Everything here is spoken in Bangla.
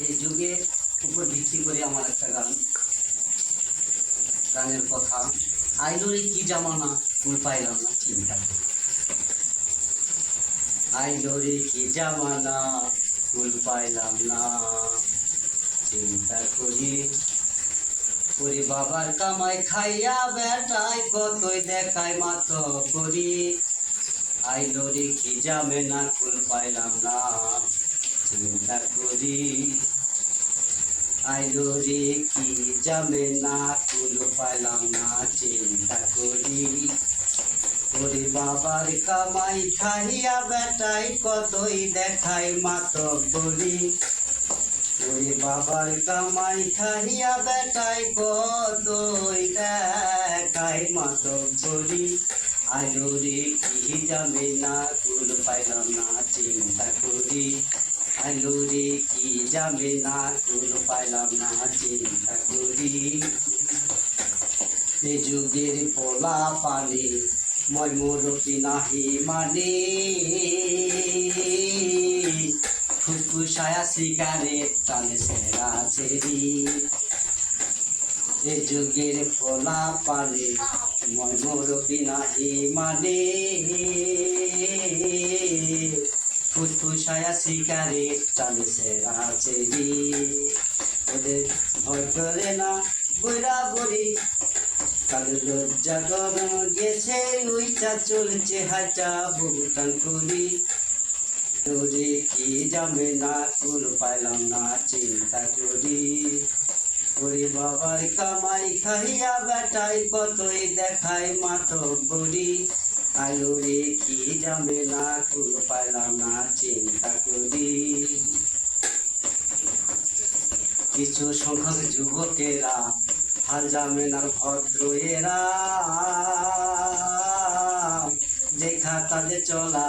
এই যুগের উপর ভিত্তি করে আমার একটা গানের কথা। আইলো রে কি জামানা তুমি পাইলাম না চিন্তা করি। আইলো রে কি জামানা ফুল পাইলাম না চিন্তা করি। ওরে বাবার কামাই খাইয়া বেটাই কতই দেখায় মাত করি। আইলো রে কি জামে না ফুল পাইলাম না চিন্তা করি। আইলো রে কি জামে না ফুল পাইলাম না চিন্তা করি। ওরে বাবার কামাই খাইয়া বেটাই কতই দেখায় মাতব বলি। ওরে বাবার কামাই খাইয়া বেটাই কতই দেখায় মাতব বলি। আইলো রে কি জামে না ফুল পাইলাম না চিন্তা করি। আইলো রে কি যাবে না ফুল পাইলাম না চিন্তা করি। এ যুগের পোলা পানি মই মোরতি নাহি মানে ফুসফুসায়া সিগারেট টানে সেরা সেরি। এ যুগের পোলা পানি মই মোরতি নাহি মানে ফুসফুসায়া সিগারেট টানে সেরা সেরি। ওদের ভয় করে না বইরা বড়ি কাদের লজ্জা গরম গেছে উইটা চলছে হাইটা বুটান করি। তোরে কি যাবে না ফুল পাইলাম না চিন্তা করি। ওরে বাবার কামাই খাইয়া বেটাই কতই দেখায় মাতব বলি। আইলো রে কি যাবে না ফুল পাইলাম না চিন্তা করি। কিছু সংখ্যক যুবকেরা হাল জামেনার ভদ্র এরা দেখা তাদের চলা